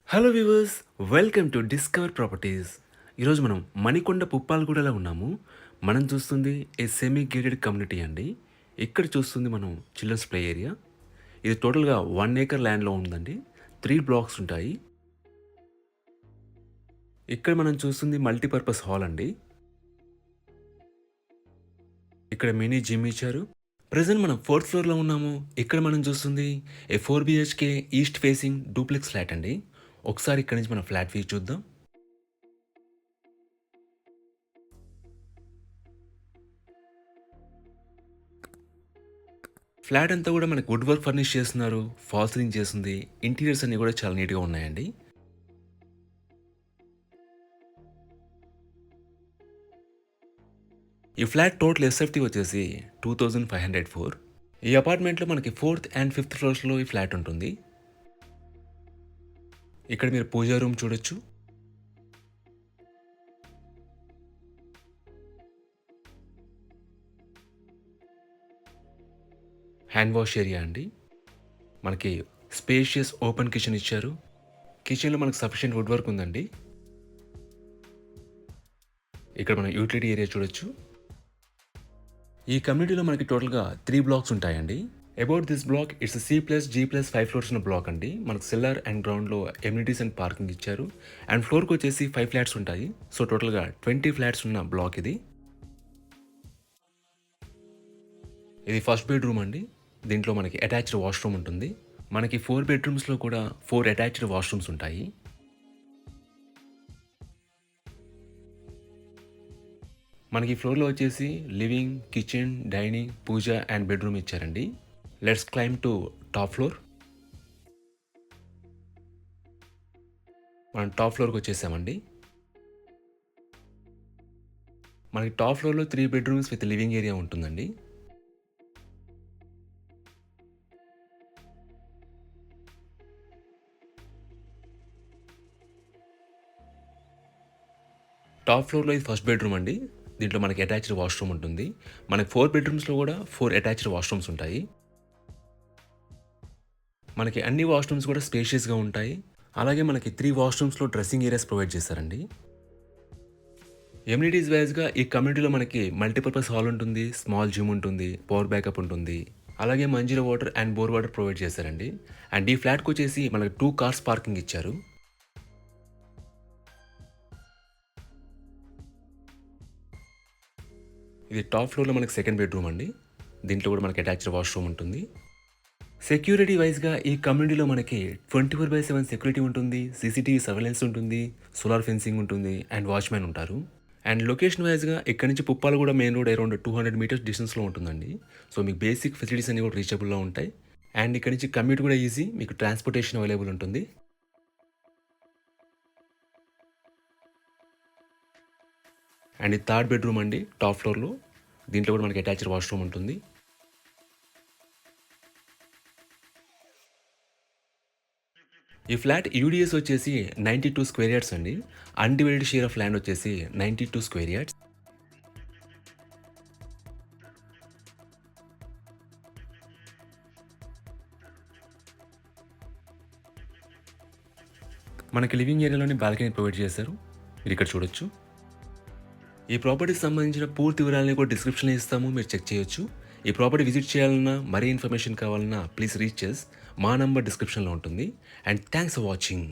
Hello viewers, welcome to discover properties. ఈరోజు మనం మణికొండ పుప్పాలగూడలో ఉన్నాము. మనం చూస్తుంది ఏ సెమీ గేటెడ్ కమ్యూనిటీ అండి. ఇక్కడ చూస్తుంది మనం చిల్డ్రన్స్ ప్లే ఏరియా. ఇది టోటల్గా 1 acre ల్యాండ్లో ఉందండి. 3 blocks ఉంటాయి. ఇక్కడ మనం చూస్తుంది మల్టీపర్పస్ హాల్ అండి. ఇక్కడ మినీ జిమ్ ఇచ్చారు. ప్రజెంట్ మనం 4th floorలో ఉన్నాము. ఇక్కడ మనం చూస్తుంది ఏ 4 BHK east facing duplex flat అండి. ఒకసారి ఇక్కడ నుంచి మనం ఫ్లాట్ వ్యూ చూద్దాం. ఫ్లాట్ అంతా కూడా మనకి వుడ్ వర్క్ ఫర్నిష్ చేస్తున్నారు. ఫాల్ సీలింగ్ చేస్తుంది. ఇంటీరియర్స్ అన్ని కూడా చాలా నీట్గా ఉన్నాయండి. ఈ ఫ్లాట్ టోటల్ ఎస్ఎఫ్టీ వచ్చేసి 2504. ఈ అపార్ట్మెంట్లో మనకి 4th and 5th ఫ్లోర్స్లో ఈ ఫ్లాట్ ఉంటుంది. ఇక్కడ మీరు పూజా రూమ్ చూడొచ్చు. హ్యాండ్ వాష్ ఏరియా అండి. మనకి స్పేషియస్ ఓపెన్ కిచెన్ ఇచ్చారు. కిచెన్లో మనకు సఫిషియెంట్ వుడ్ వర్క్ ఉందండి. ఇక్కడ మనం యూటిలిటీ ఏరియా చూడొచ్చు. ఈ కమ్యూనిటీలో మనకి టోటల్గా 3 blocks ఉంటాయండి. About this block it's C+G+5 floors ఉన్న బ్లాక్ అండి. మనకు సెల్లార్ అండ్ గ్రౌండ్లో ఎమ్యూనిటీస్ అండ్ పార్కింగ్ ఇచ్చారు. అండ్ ఫ్లోర్కి వచ్చేసి 5 flats ఉంటాయి. సో టోటల్గా 20 flats ఉన్న బ్లాక్ ఇది. ఇది ఫస్ట్ బెడ్రూమ్ అండి. దీంట్లో మనకి అటాచ్డ్ వాష్రూమ్ ఉంటుంది. మనకి 4 bedrooms కూడా 4 అటాచ్డ్ వాష్రూమ్స్ ఉంటాయి. మనకి ఫ్లోర్లో వచ్చేసి living, kitchen, dining, puja and bedroom ఇచ్చారండి. Let's climb to top floor. మనం టాప్ ఫ్లోర్కి వచ్చేసామండి. మనకి టాప్ ఫ్లోర్లో 3 bedrooms విత్ లివింగ్ ఏరియా ఉంటుందండి. టాప్ ఫ్లోర్లో ఇది ఫస్ట్ బెడ్రూమ్ అండి. దీంట్లో మనకి అటాచ్డ్ వాష్రూమ్ ఉంటుంది. మనకి 4 bedrooms కూడా 4 అటాచ్డ్ వాష్రూమ్స్ ఉంటాయి. మనకి అన్ని వాష్రూమ్స్ కూడా స్పేషియస్గా ఉంటాయి. అలాగే మనకి 3 washrooms డ్రెస్సింగ్ ఏరియాస్ ప్రొవైడ్ చేశారండి. ఎమ్యూనిటీస్ వైజ్గా ఈ కమ్యూనిటీలో మనకి మల్టీపర్పస్ హాల్ ఉంటుంది, స్మాల్ జిమ్ ఉంటుంది, పవర్ బ్యాకప్ ఉంటుంది. అలాగే Manjira water and bore water provide చేశారండి. అండ్ ఈ ఫ్లాట్కి వచ్చేసి మనకి 2 cars పార్కింగ్ ఇచ్చారు. ఇది టాప్ ఫ్లోర్లో మనకి సెకండ్ బెడ్రూమ్ అండి. దీంట్లో కూడా మనకి అటాచ్డ్ వాష్రూమ్ ఉంటుంది. సెక్యూరిటీ వైజ్గా ఈ కమ్యూనిటీలో మనకి 24/7 సెక్యూరిటీ ఉంటుంది, సీసీటీవీ సర్వేలెన్స్ ఉంటుంది, సోలార్ ఫెన్సింగ్ ఉంటుంది అండ్ వాచ్మెన్ ఉంటారు. అండ్ లొకేషన్ వైజ్గా ఇక్కడ నుంచి Puppalaguda main road around 200 meters డిస్టెన్స్లో ఉంటుందండి. సో మీకు బేసిక్ ఫెసిలిటీస్ అన్ని కూడా రీచబుల్లో ఉంటాయి. అండ్ ఇక్కడ నుంచి కమ్యూట్ కూడా ఈజీ, మీకు ట్రాన్స్పోర్టేషన్ అవైలబుల్ ఉంటుంది. అండ్ ఇది థర్డ్ బెడ్రూమ్ అండి టాప్ ఫ్లోర్లో. దీంట్లో కూడా మనకి అటాచ్డ్ వాష్రూమ్ ఉంటుంది. ఈ ఫ్లాట్ యూడిఎస్ వచ్చేసి 92 square yards అండి. అన్డివైడెడ్ షేర్ ఆఫ్ ల్యాండ్ వచ్చేసి 92 square yards. మనకి లివింగ్ ఏరియాలోని బాల్కనీ ప్రొవైడ్ చేశారు. మీరు ఇక్కడ చూడొచ్చు. ఈ ప్రాపర్టీకి సంబంధించిన పూర్తి వివరాలని కూడా డిస్క్రిప్షన్లో ఇస్తాము, మీరు చెక్ చేయొచ్చు. ఈ ప్రాపర్టీ విజిట్ చేయాలన్నా, మరీ ఇన్ఫర్మేషన్ కావాలన్నా ప్లీజ్ రీచ్ చేస్. మా నంబర్ డిస్క్రిప్షన్లో ఉంటుంది. And thanks for watching.